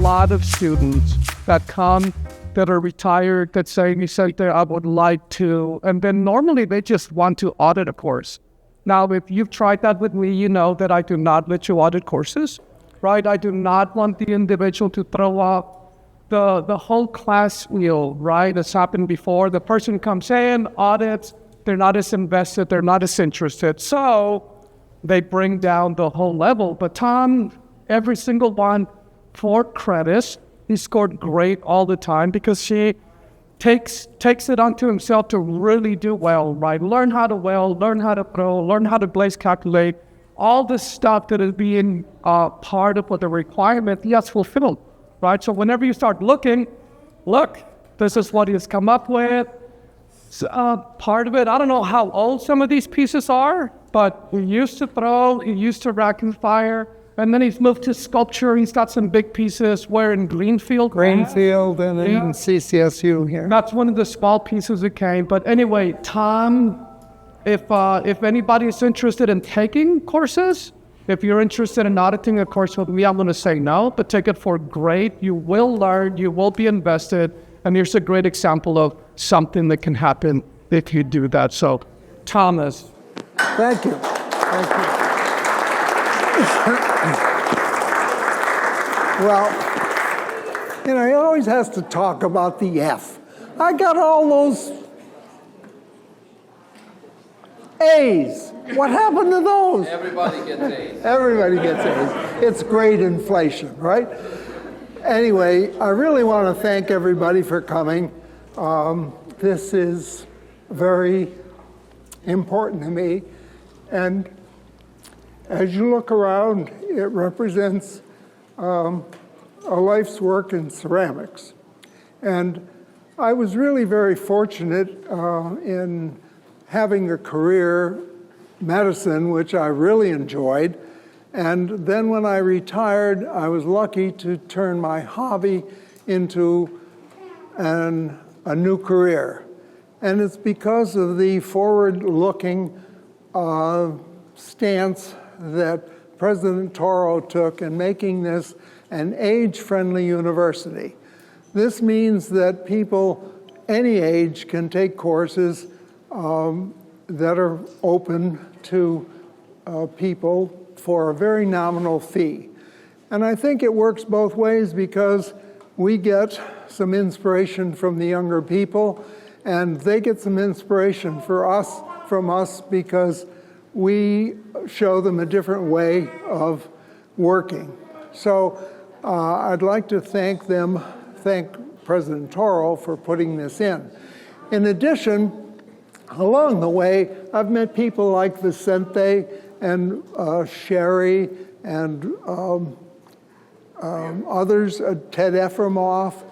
lot of students that come that are retired that say, I would like to, and then normally they just want to audit a course. Now, if you've tried that with me, you know that I do not let you audit courses, right? I do not want the individual to throw off the whole class wheel, right? It's happened before. The person comes in, audits, they're not as invested, they're not as interested. So they bring down the whole level. But Tom, every single one, 4 credits, he scored great all the time because she takes it onto himself to really do well, right? Learn how to weld, learn how to throw, learn how to blaze calculate, all the stuff that is being part of what the requirement, yes, fulfilled, right? So whenever you start looking, look, this is what he's come up with. Part of it, I don't know how old some of these pieces are, but he used to throw, he used to rack and fire, and then he's moved to sculpture. He's got some big pieces where in Greenfield and in CCSU here. That's one of the small pieces that came. But anyway, Tom, if anybody is interested in taking courses, if you're interested in auditing a course with me, I'm going to say no, but take it for great. You will learn, you will be invested, and here's a great example of something that can happen if you do that. So, Thomas. Thank you. Thank you. Well, he always has to talk about the F. I got all those A's. What happened to those? Everybody gets A's. Everybody gets A's. It's great inflation, right? Anyway, I really want to thank everybody for coming. This is very important to me. And as you look around, it represents a life's work in ceramics. And I was really very fortunate in having a career, medicine, which I really enjoyed. And then when I retired, I was lucky to turn my hobby into a new career. And it's because of the forward-looking stance that President Toro took in making this an age-friendly university. This means that people any age can take courses that are open to people for a very nominal fee. And I think it works both ways because we get some inspiration from the younger people, and they get some inspiration from us because we show them a different way of working. So I'd like to thank President Toro for putting this in. In addition, along the way, I've met people like Vicente and Sherry and others, Ted Efremoff,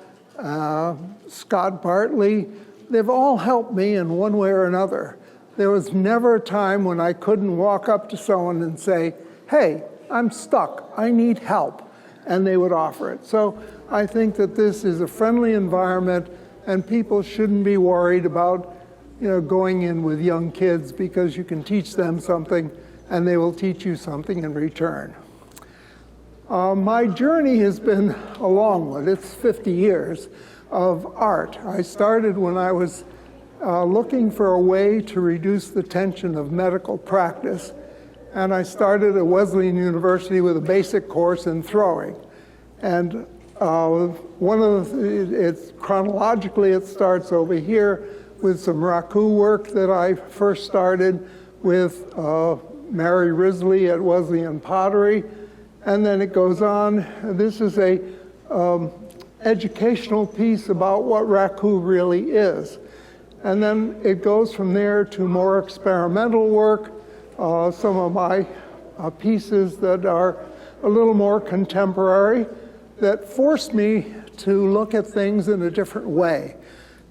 Scott Bartley. They've all helped me in one way or another. There was never a time when I couldn't walk up to someone and say, hey, I'm stuck, I need help, and they would offer it. So I think that this is a friendly environment, and people shouldn't be worried about going in with young kids, because you can teach them something and they will teach you something in return. My journey has been a long one. It's 50 years of art. I started when I was looking for a way to reduce the tension of medical practice, and I started at Wesleyan University with a basic course in throwing. And chronologically it starts over here with some raku work that I first started with Mary Risley at Wesleyan Pottery, and then it goes on. This is a educational piece about what raku really is. And then it goes from there to more experimental work, some of my pieces that are a little more contemporary that forced me to look at things in a different way.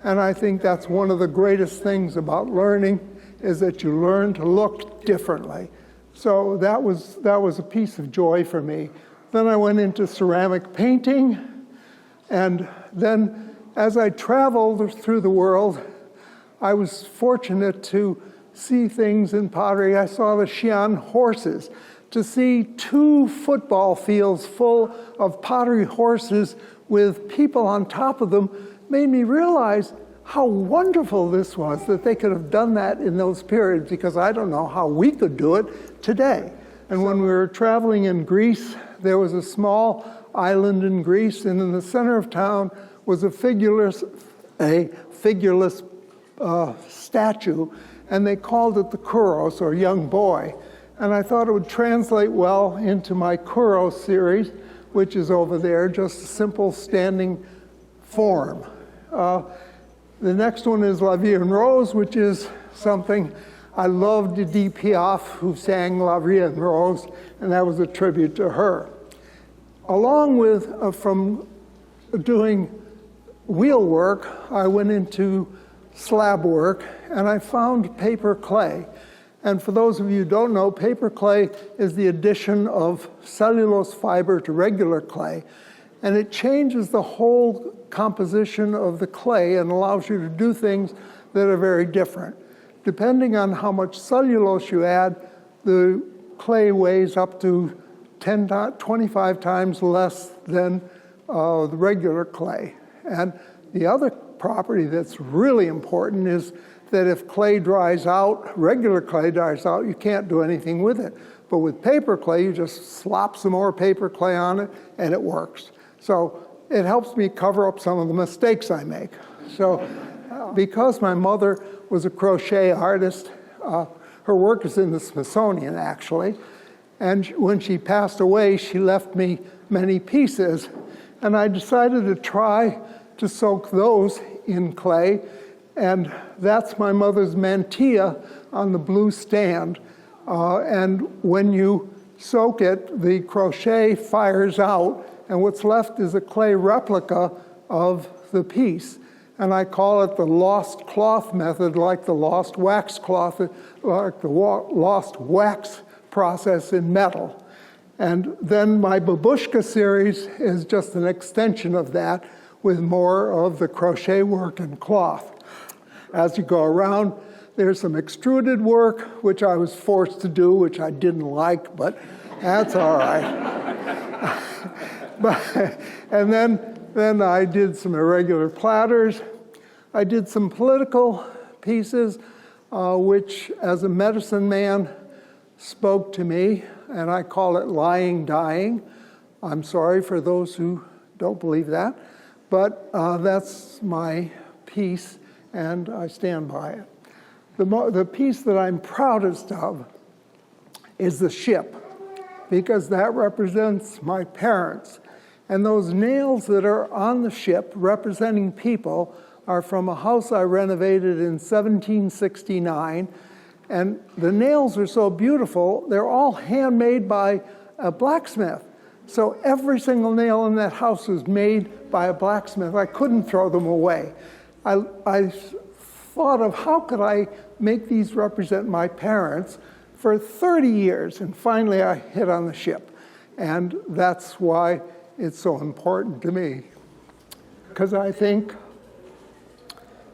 And I think that's one of the greatest things about learning, is that you learn to look differently. So that was a piece of joy for me. Then I went into ceramic painting, and then as I traveled through the world, I was fortunate to see things in pottery. I saw the Xi'an horses. to see 2 football fields full of pottery horses with people on top of them made me realize how wonderful this was, that they could have done that in those periods, because I don't know how we could do it today. And when we were traveling in Greece, there was a small island in Greece, and in the center of town was a figureless statue, and they called it the Kouros, or young boy. And I thought it would translate well into my Kouros series, which is over there, just a simple standing form. The next one is La Vie en Rose, which is something I loved Edith Piaf, who sang La Vie en Rose, and that was a tribute to her. Along with, from doing wheel work, I went into slab work, and I found paper clay. And for those of you who don't know, paper clay is the addition of cellulose fiber to regular clay, and it changes the whole composition of the clay and allows you to do things that are very different. Depending on how much cellulose you add, the clay weighs up to 25 times less than the regular clay. And the other property that's really important is that if clay dries out, regular clay dries out, you can't do anything with it. But with paper clay, you just slop some more paper clay on it, and it works. So it helps me cover up some of the mistakes I make. So because my mother was a crochet artist, her work is in the Smithsonian, actually. And when she passed away, she left me many pieces. And I decided to try to soak those in clay. And that's my mother's mantilla on the blue stand. And when you soak it, the crochet fires out, and what's left is a clay replica of the piece. And I call it the lost cloth method, like the lost wax cloth, like the lost wax process in metal. And then my babushka series is just an extension of that, with more of the crochet work and cloth. As you go around, there's some extruded work, which I was forced to do, which I didn't like, but that's all right. And then I did some irregular platters. I did some political pieces, which, as a medicine man, spoke to me, and I call it lying, dying. I'm sorry for those who don't believe that, but that's my piece, and I stand by it. The piece that I'm proudest of is the ship, because that represents my parents. And those nails that are on the ship representing people are from a house I renovated in 1769. And the nails are so beautiful, they're all handmade by a blacksmith. So every single nail in that house was made by a blacksmith. I couldn't throw them away. I thought of how could I make these represent my parents for 30 years, and finally I hit on the ship. And that's why it's so important to me, because I think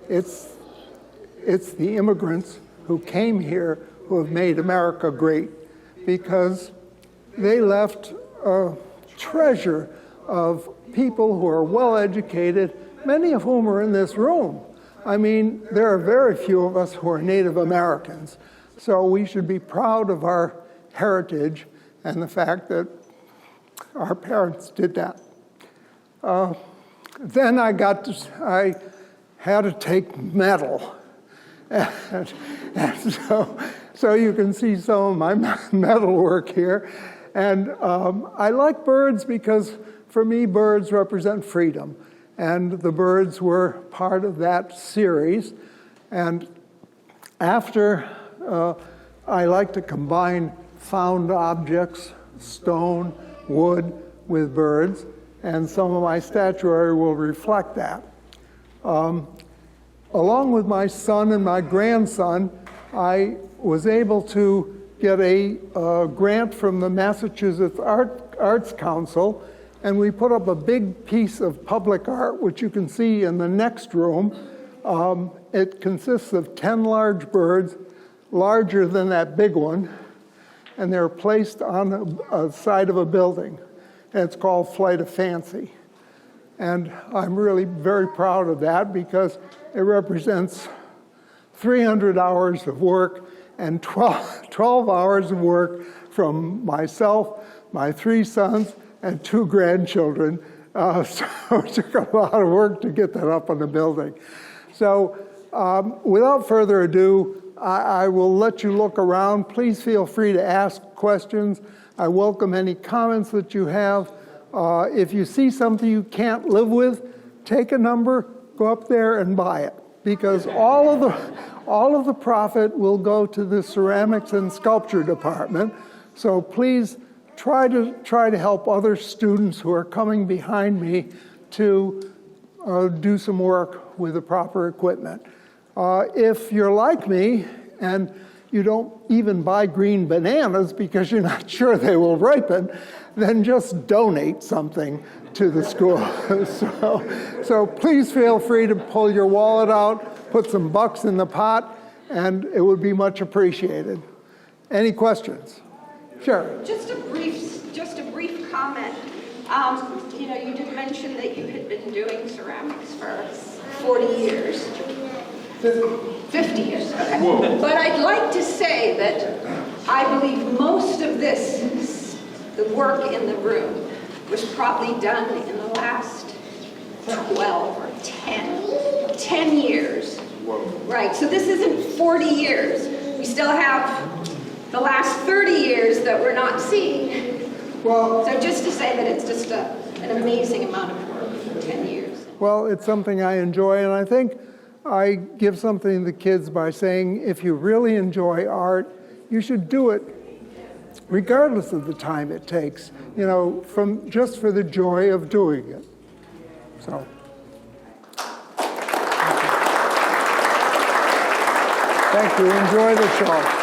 it's the immigrants who came here who have made America great, because they left a treasure of people who are well educated, many of whom are in this room. I mean, there are very few of us who are Native Americans, so we should be proud of our heritage and the fact that our parents did that. Then I had to take metal. And so you can see some of my metal work here. And I like birds because, for me, birds represent freedom. And the birds were part of that series. And after, I like to combine found objects, stone, wood, with birds, and some of my statuary will reflect that. Along with my son and my grandson, I was able to get a grant from the Massachusetts Arts Council, and we put up a big piece of public art, which you can see in the next room. It consists of 10 large birds, larger than that big one, and they're placed on a side of a building. And it's called Flight of Fancy. And I'm really very proud of that because it represents 300 hours of work and 12 hours of work from myself, my 3 sons, and 2 grandchildren. So it took a lot of work to get that up on the building. So without further ado, I will let you look around. Please feel free to ask questions. I welcome any comments that you have. If you see something you can't live with, take a number, go up there and buy it. Because all of the profit will go to the ceramics and sculpture department. So please try to help other students who are coming behind me to do some work with the proper equipment. If you're like me and you don't even buy green bananas because you're not sure they will ripen, then just donate something to the school. So please feel free to pull your wallet out, put some bucks in the pot, and it would be much appreciated. Any questions? Sure. Just a brief comment. You did mention that you had been doing ceramics for 40 years. 50 years, okay. Whoa. But I'd like to say that I believe most of the work in the room was probably done in the last 12 or 10 years. Whoa. Right, so this isn't 40 years. We still have the last 30 years that we're not seeing. Well, so just to say that it's just an amazing amount of work, 10 years. Well, it's something I enjoy, and I think I give something to the kids by saying, if you really enjoy art, you should do it regardless of the time it takes, just for the joy of doing it. So. Thank you. Enjoy the show.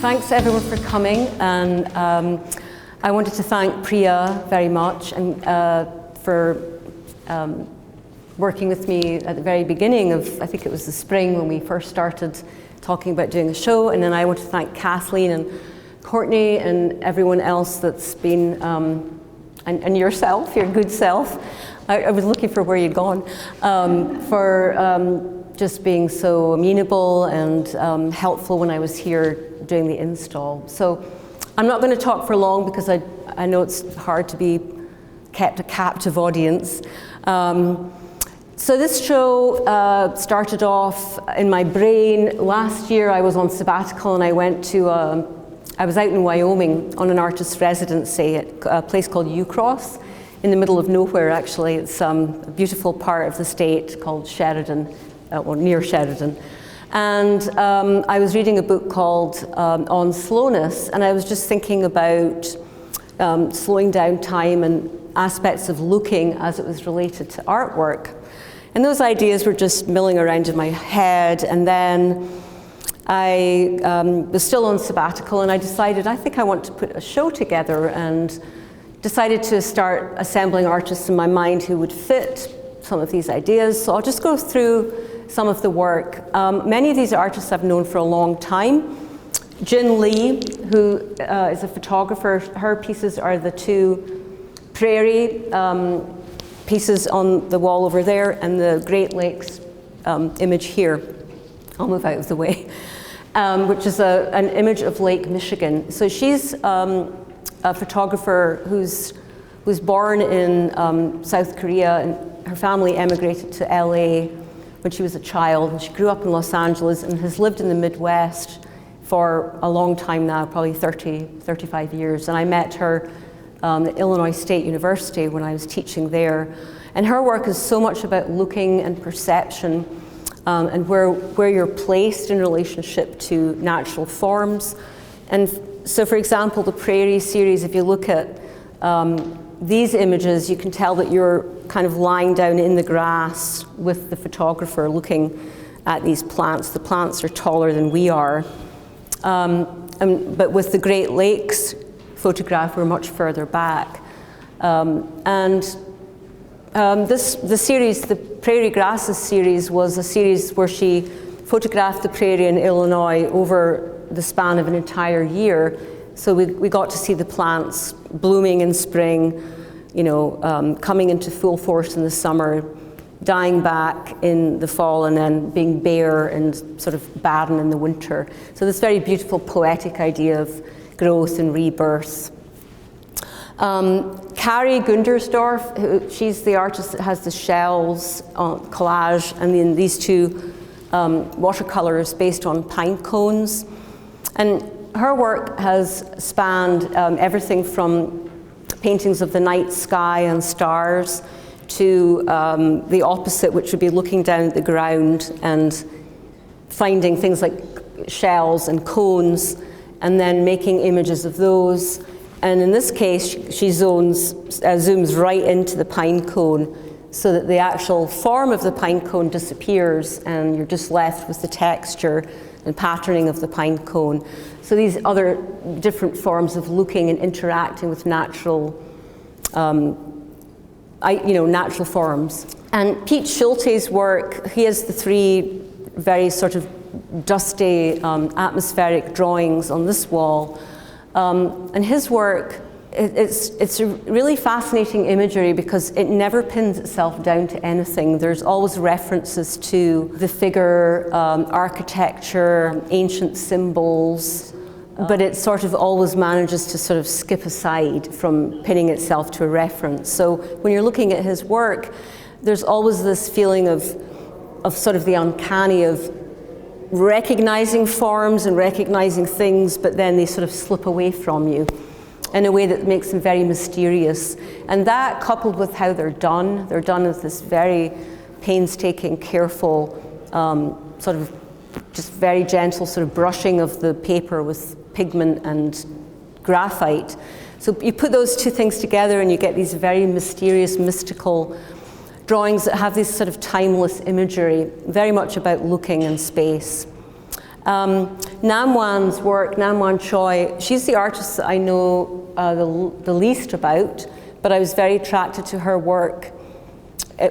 Thanks everyone for coming, and I wanted to thank Priya very much and for working with me at the very beginning of, I think it was the spring when we first started talking about doing a show, and then I want to thank Kathleen and Courtney and everyone else that's been, and yourself, your good self. I was looking for where you'd gone, for just being so amenable and helpful when I was here doing the install. So I'm not going to talk for long because I know it's hard to be kept a captive audience. So this show started off in my brain. Last year I was on sabbatical and I went to, I was out in Wyoming on an artist's residency at a place called Ucross, in the middle of nowhere actually. It's a beautiful part of the state called Sheridan, or near Sheridan. And I was reading a book called On Slowness, and I was just thinking about slowing down time and aspects of looking as it was related to artwork. And those ideas were just milling around in my head, and then I was still on sabbatical, and I decided I think I want to put a show together, and decided to start assembling artists in my mind who would fit some of these ideas. So I'll just go through some of the work. Many of these artists I've known for a long time. Jin Lee, who is a photographer, her pieces are the 2 prairie pieces on the wall over there and the Great Lakes image here. I'll move out of the way, which is an image of Lake Michigan. So she's a photographer who was born in South Korea, and her family emigrated to LA when she was a child, and she grew up in Los Angeles and has lived in the Midwest for a long time now, probably 35 years. And I met her at Illinois State University when I was teaching there. And her work is so much about looking and perception, and where you're placed in relationship to natural forms. And so for example, the Prairie series, if you look at these images, you can tell that you're kind of lying down in the grass with the photographer looking at these plants. The plants are taller than we are. But with the Great Lakes photograph, we're much further back. The series, the Prairie Grasses series, was a series where she photographed the prairie in Illinois over the span of an entire year. So we got to see the plants blooming in spring, coming into full force in the summer, dying back in the fall, and then being bare and sort of barren in the winter. So this very beautiful poetic idea of growth and rebirth. Carrie Gundersdorf, she's the artist that has the shells collage, and then these two watercolors based on pine cones. And her work has spanned everything from paintings of the night sky and stars to the opposite, which would be looking down at the ground and finding things like shells and cones, and then making images of those. And in this case, she zooms right into the pine cone so that the actual form of the pine cone disappears and you're just left with the texture and patterning of the pine cone. So these other different forms of looking and interacting with natural natural forms. And Pete Schulte's work, he has the three very sort of dusty atmospheric drawings on this wall. And his work, it's a really fascinating imagery because it never pins itself down to anything. There's always references to the figure, architecture, ancient symbols, but it sort of always manages to sort of skip aside from pinning itself to a reference. So when you're looking at his work, there's always this feeling of sort of the uncanny of recognizing forms and recognizing things, but then they sort of slip away from you in a way that makes them very mysterious. And that, coupled with how they're done with this very painstaking, careful, sort of just very gentle sort of brushing of the paper with pigment and graphite. So you put those two things together and you get these very mysterious, mystical drawings that have this sort of timeless imagery, very much about looking in space. Nam Wan's work, Nam Wan Choi, she's the artist that I know the least about, but I was very attracted to her work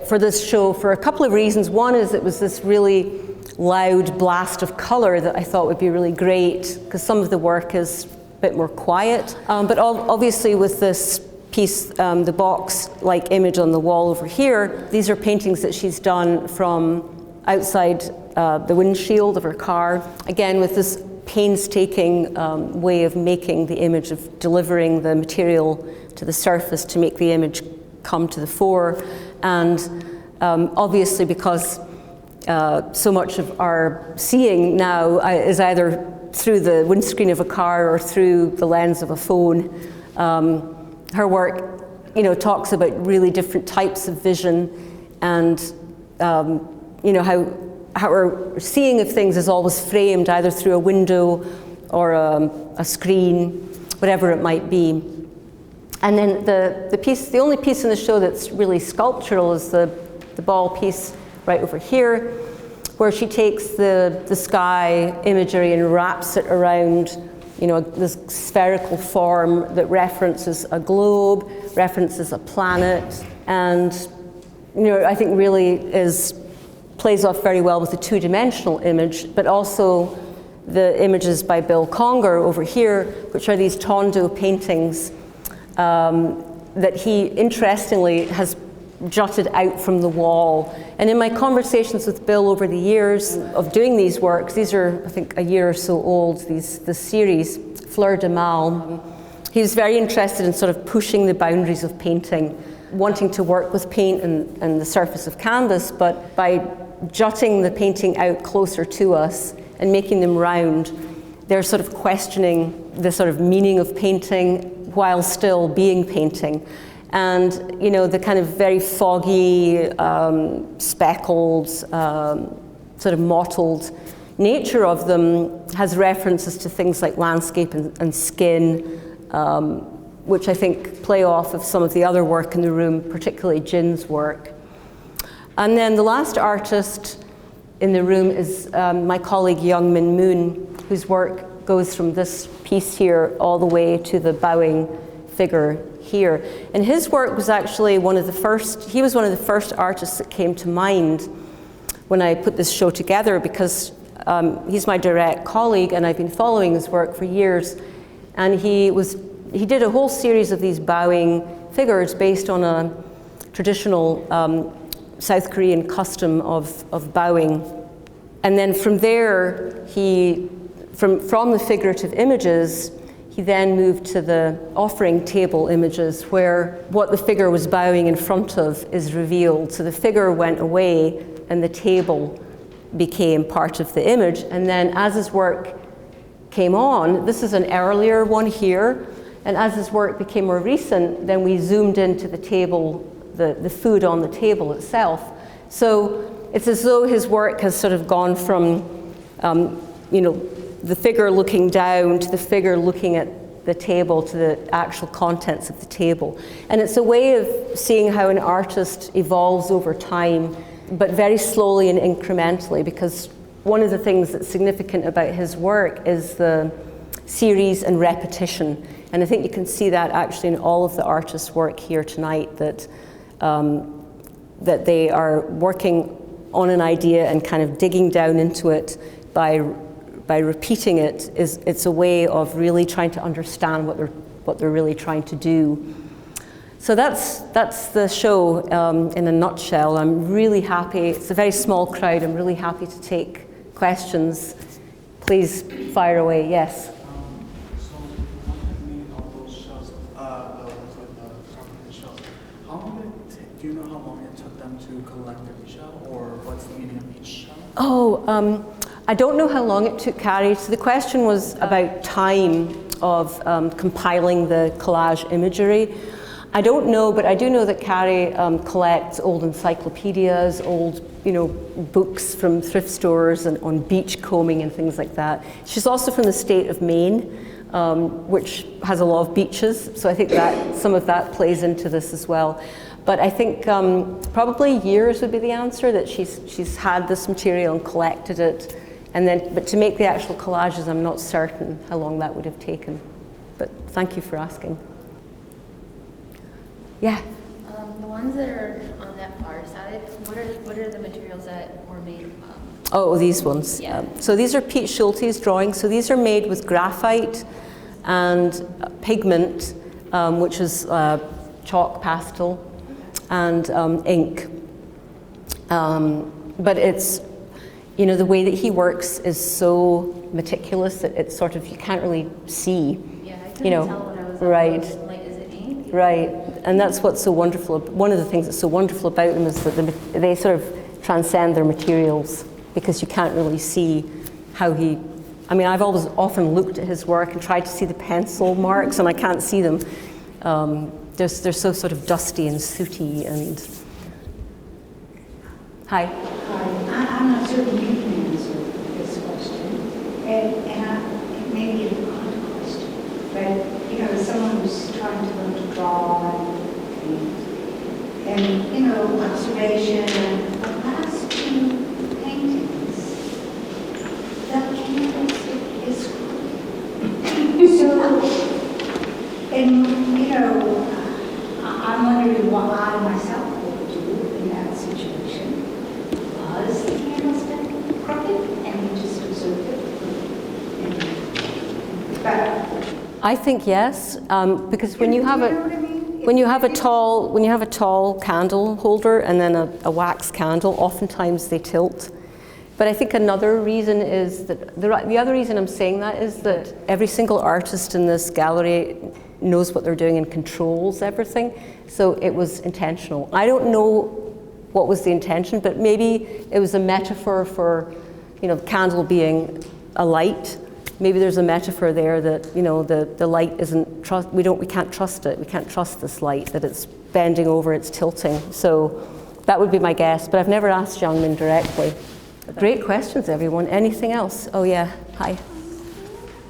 for this show for a couple of reasons. One is it was this really loud blast of color that I thought would be really great, because some of the work is a bit more quiet. But obviously with this piece, the box-like image on the wall over here, these are paintings that she's done from outside the windshield of her car, again with this painstaking way of making the image, of delivering the material to the surface to make the image come to the fore. And obviously because so much of our seeing now is either through the windscreen of a car or through the lens of a phone, her work, talks about really different types of vision, and how our seeing of things is always framed either through a window or a screen, whatever it might be. And then the only piece in the show that's really sculptural is the ball piece right over here, where she takes the sky imagery and wraps it around this spherical form that references a globe, references a planet, and I think really plays off very well with the two-dimensional image, but also the images by Bill Conger over here, which are these Tondo paintings that he interestingly has jutted out from the wall. And in my conversations with Bill over the years of doing these works, these are I think a year or so old, this series, Fleur de Mal, he was very interested in sort of pushing the boundaries of painting, wanting to work with paint and the surface of canvas, but by jutting the painting out closer to us and making them round, they're sort of questioning the sort of meaning of painting while still being painting. And the kind of very foggy, speckled, sort of mottled nature of them has references to things like landscape and skin, which I think play off of some of the other work in the room, particularly Jin's work. And then the last artist in the room is my colleague Young Min Moon, whose work goes from this piece here all the way to the bowing figure here. And his work was actually one of the first, he was one of the first artists that came to mind when I put this show together, because he's my direct colleague and I've been following his work for years. And he did a whole series of these bowing figures based on a traditional South Korean custom of bowing. And then from there, from the figurative images, he then moved to the offering table images, where what the figure was bowing in front of is revealed. So the figure went away and the table became part of the image. And then as his work came on, this is an earlier one here, and as his work became more recent, then we zoomed into the table, the food on the table itself. So it's as though his work has sort of gone from, the figure looking down to the figure looking at the table to the actual contents of the table. And it's a way of seeing how an artist evolves over time, but very slowly and incrementally, because one of the things that's significant about his work is the series and repetition. And I think you can see that actually in all of the artists' work here tonight, that they are working on an idea and kind of digging down into it by repeating it. It's a way of really trying to understand what they're really trying to do. So that's the show in a nutshell. I'm really happy. It's a very small crowd. I'm really happy to take questions. Please fire away. Yes. So one of the main of those shows, the shows, do you know how long it took them to collect every show, or what's the meaning of each show? Oh, I don't know how long it took Carrie. So the question was about time of compiling the collage imagery. I don't know, but I do know that Carrie collects old encyclopedias, old, books from thrift stores and on beach combing and things like that. She's also from the state of Maine, which has a lot of beaches. So I think that some of that plays into this as well. But I think probably years would be the answer, that she's had this material and collected it. And then, but to make the actual collages, I'm not certain how long that would have taken. But thank you for asking. Yeah. The ones that are on that far side, what are the materials that were made from? Oh, these ones. Yeah. So these are Pete Schulte's drawings. So these are made with graphite and pigment, which is chalk pastel, and ink. But it's, the way that he works is so meticulous that it's sort of, you can't really see. Yeah, I couldn't tell when I was right. Like, is it ink? Right, and that's what's so wonderful. One of the things that's so wonderful about them is that they sort of transcend their materials, because you can't really see how he. I've always often looked at his work and tried to see the pencil marks, and I can't see them. They're so sort of dusty and sooty and. Hi. Hi, I'm not certain you can answer this question, and it may be an odd question, but someone who's trying to learn to draw and observation, and the last two paintings, the canvas is crooked. So, I'm wondering what I myself would do in that situation. Was the canvas been crooked and we just observed it? But I think yes, because when you have a tall candle holder and then a wax candle, oftentimes they tilt. But I think another reason is that the other reason I'm saying that is that every single artist in this gallery knows what they're doing and controls everything. So it was intentional. I don't know what was the intention, but maybe it was a metaphor for, the candle being a light. Maybe there's a metaphor there that, the light isn't we can't trust it. We can't trust this light, that it's bending over, it's tilting. So that would be my guess, but I've never asked Youngmin directly. Great questions, everyone. Anything else? Oh yeah, hi.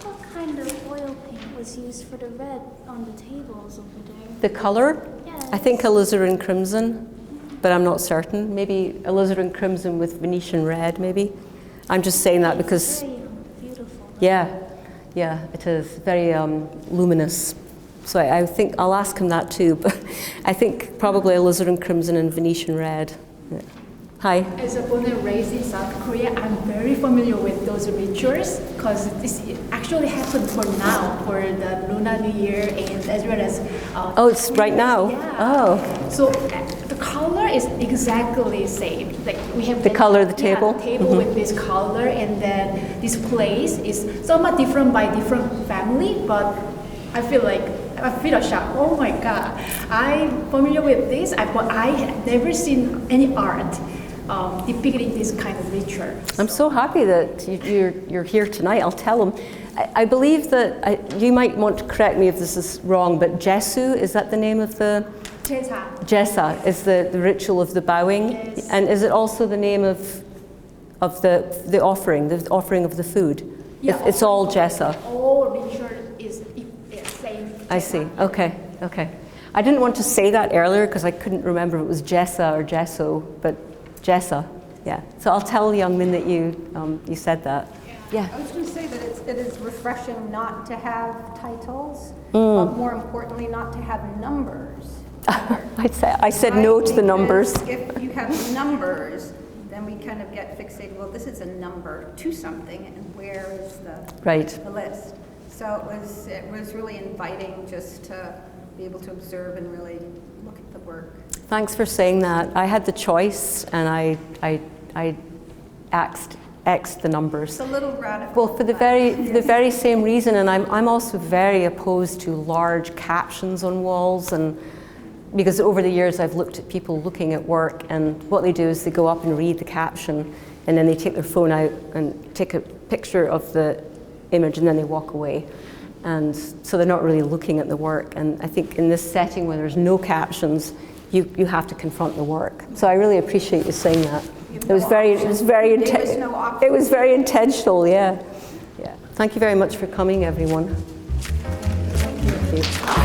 What kind of oil paint was used for the red on the tables over there? The color? Yes. I think alizarin crimson. but I'm not certain. Maybe alizarin crimson with Venetian red, maybe. I'm just saying that because, Very beautiful. yeah, it is very luminous. So I think I'll ask him that too, but I think probably alizarin crimson and Venetian red. Yeah. Hi. As a born and raised in South Korea, I'm very familiar with those rituals because this actually happened for now, for the Lunar New Year and as well as... Oh, it's right now? Yeah. Oh. So the color is exactly the same. Like we have The color of the table? Yeah, the table with this color, and then this place is somewhat different by different family, but I feel a shock. Oh my God, I'm familiar with this, but I have never seen any art depicting this kind of ritual. I'm so happy that you're here tonight. I'll tell him. I believe that, you might want to correct me if this is wrong, but Jesu, is that the name of the? Jesa is the ritual of the bowing. Yes. And is it also the name of the offering of the food? Yeah, It's all Jesa. All ritual is same. I see. Okay. I didn't want to say that earlier because I couldn't remember if it was Jessa or Jesso, but Jessa. Yeah. So I'll tell Young Min that you said that. Yeah. I was going to say that it is refreshing not to have titles, but more importantly, not to have numbers. I said no to the numbers. If you have numbers, then we kind of get fixated, well, this is a number to something, and where is the list? So it was really inviting just to be able to observe and really look at the work. Thanks for saying that. I had the choice, and I X'd the numbers. It's a little radical. Well, for the very same reason, and I'm also very opposed to large captions on walls, and because over the years I've looked at people looking at work, and what they do is they go up and read the caption, and then they take their phone out and take a picture of the image, and then they walk away. And so they're not really looking at the work. And I think in this setting where there's no captions, you have to confront the work. So I really appreciate you saying that. It was very intentional, yeah. Thank you very much for coming, everyone. Thank you.